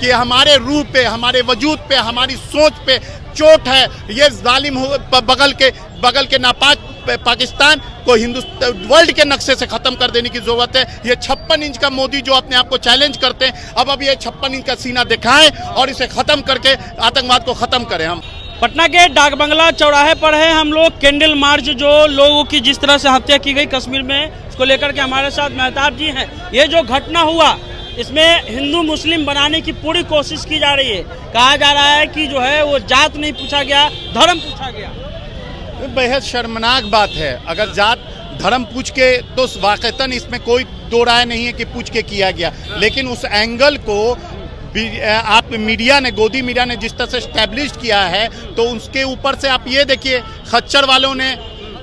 कि हमारे रूह पे, हमारे वजूद पे, हमारी सोच पे चोट है। ये जालिम बगल के नापाक पाकिस्तान को हिंदुस्तान वर्ल्ड के नक्शे से खत्म कर देने की जरूरत है। ये 56 इंच का मोदी जो अपने आप को चैलेंज करते हैं, अब ये 56 इंच का सीना दिखाएं और इसे खत्म करके आतंकवाद को खत्म करें। हम पटना के डाक बंगला चौराहे पर है हम लोग। कैंडल मार्च जो लोगों की जिस तरह से हत्या की गई कश्मीर में, उसको लेकर के हमारे साथ मेहताब जी हैं। ये जो घटना हुआ इसमें हिंदू मुस्लिम बनाने की पूरी कोशिश की जा रही है। कहा जा रहा है कि जो है वो जात नहीं पूछा गया, धर्म पूछा गया। बेहद शर्मनाक बात है। अगर जात धर्म पूछ के तो वाकईतन इसमें कोई दो राय नहीं है कि पूछ के किया गया, लेकिन उस एंगल को आप मीडिया ने, गोदी मीडिया ने जिस तरह से स्टैब्लिश किया है, तो उसके ऊपर से आप ये देखिए, खच्चर वालों ने,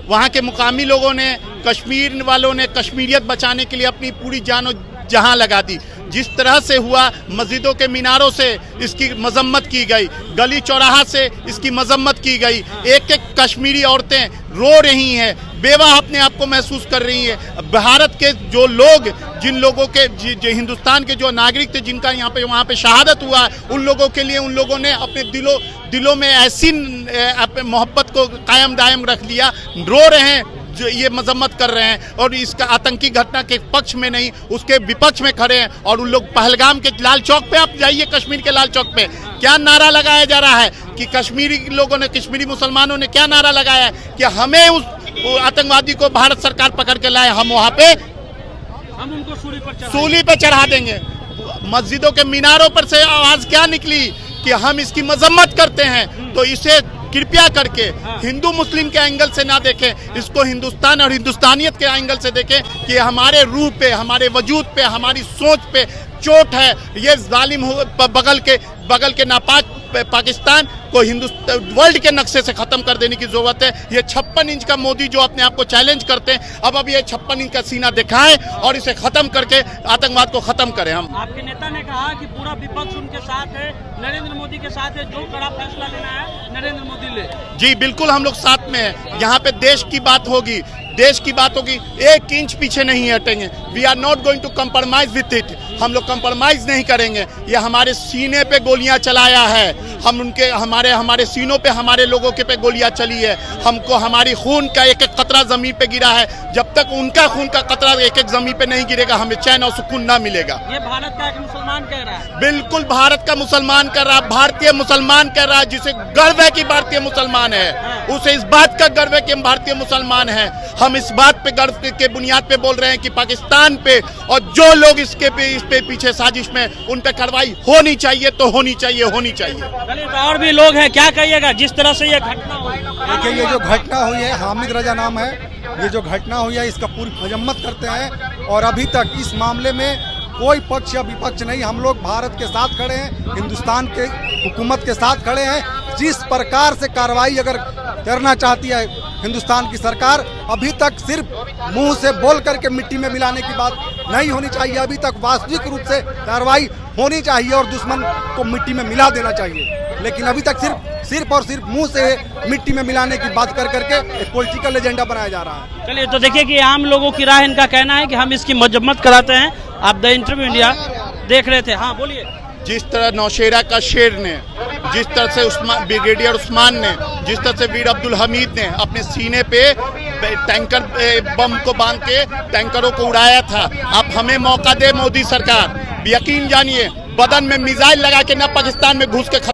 वहाँ के मुकामी लोगों ने, कश्मीर वालों ने कश्मीरियत बचाने के लिए अपनी पूरी जानो जहां लगा दी। जिस तरह से हुआ, मस्जिदों के मीनारों से इसकी मजम्मत की गई, गली चौराहा से इसकी मजम्मत की गई। एक एक कश्मीरी औरतें रो रही हैं, बेवाह अपने आप को महसूस कर रही हैं। भारत के जो लोग, जिन लोगों के हिंदुस्तान के जो नागरिक थे, जिनका यहाँ पे वहाँ पे शहादत हुआ, उन लोगों के लिए उन लोगों ने अपने दिलों में ऐसी मोहब्बत को कायम दायम रख लिया, रो रहे हैं, जो ये मजम्मत कर रहे हैं और इसका आतंकी घटना के पक्ष में नहीं, उसके विपक्ष में खड़े हैं। और उन लोग पहलगाम के लाल चौक पे, आप जाइए कश्मीर के लाल चौक पे, क्या नारा लगाया जा रहा है कि कश्मीरी लोगों ने, कश्मीरी मुसलमानों ने क्या नारा लगाया है कि हमें उस आतंकवादी को भारत सरकार पकड़ के लाए, हम वहाँ पे हम उनको सूली पे चढ़ा देंगे। मस्जिदों के मीनारों पर से आवाज क्या निकली कि हम इसकी मजम्मत करते हैं। तो इसे कृपया करके हिंदू मुस्लिम के एंगल से ना देखें, इसको हिंदुस्तान और हिंदुस्तानियत के एंगल से देखें कि हमारे रूह पे, हमारे वजूद पे, हमारी सोच पे चोट है। ये जालिम बगल के नापाक पाकिस्तान को हिंदुस्तान वर्ल्ड के नक्शे से खत्म कर देने की जरूरत है। ये 56 इंच का मोदी जो अपने आप को चैलेंज करते हैं, अब ये 56 इंच का सीना दिखाएं और इसे खत्म करके आतंकवाद को खत्म करें। हम आपके नेता ने कहा कि पूरा विपक्ष उनके साथ है, नरेंद्र मोदी के साथ है, जो कड़ा फैसला लेना है नरेंद्र मोदी ले। जी बिल्कुल, हम लोग साथ में हैं। यहाँ पे देश की बात होगी, देश की बात होगी, एक इंच पीछे नहीं हटेंगे। We are not going to compromise with it. हम लोग कंप्रोमाइज नहीं करेंगे। ये हमारे सीने पे गोलियां चलाया है, हम उनके हमारे सीनों पे, हमारे लोगों के पे गोलियां चली है। हमको हमारी खून का एक एक कतरा जमीन पे गिरा है। जब तक उनका खून का कतरा एक एक जमीन पे नहीं गिरेगा, हमें चैन और सुकून ना मिलेगा। ये भारत का एक मुसलमान कह रहा है। बिल्कुल भारत का मुसलमान कर रहा है, भारतीय मुसलमान कह रहा है, जिसे गर्व है कि भारतीय मुसलमान है, उसे इस बात का गर्व है कि हम भारतीय मुसलमान हैं। हम इस बात पे गर्व के बुनियाद पे बोल रहे हैं कि पाकिस्तान पे और जो लोग इस पे पीछे साजिश में, उन पे कार्रवाई होनी चाहिए, तो होनी चाहिए। तो और भी लोग हैं, क्या कहिएगा जिस तरह से ये घटना हुई? देखिए, ये जो घटना हुई है, हामिद रजा नाम है, ये जो घटना हुई है इसका पूरी मजम्मत करते हैं। और अभी तक इस मामले में कोई पक्ष या विपक्ष नहीं, हम लोग भारत के साथ खड़े हैं, हिंदुस्तान के हुकूमत के साथ खड़े हैं। जिस प्रकार से कार्रवाई अगर करना चाहती है हिंदुस्तान की सरकार, अभी तक सिर्फ मुंह से बोल करके मिट्टी में मिलाने की बात नहीं होनी चाहिए। अभी तक वास्तविक रूप से कार्रवाई होनी चाहिए और दुश्मन को मिट्टी में मिला देना चाहिए। लेकिन अभी तक सिर्फ और सिर्फ मुंह से मिट्टी में मिलाने की बात कर करके एक पॉलिटिकल एजेंडा बनाया जा रहा है। चलिए, तो देखिए कि आम लोगों की राय, इनका कहना है कि हम इसकी मजम्मत कराते हैं। आप द इंटरव्यू इंडिया देख रहे थे। हाँ बोलिए। जिस तरह नौशेरा का शेर ने, जिस तरह से ब्रिगेडियर उस्मान ने, जिस तरह से वीर अब्दुल हमीद ने अपने सीने पे टैंकर बम को बांध के टैंकरों को उड़ाया था, आप हमें मौका दे मोदी सरकार, यकीन जानिए बदन में मिसाइल लगा के न पाकिस्तान में घुस के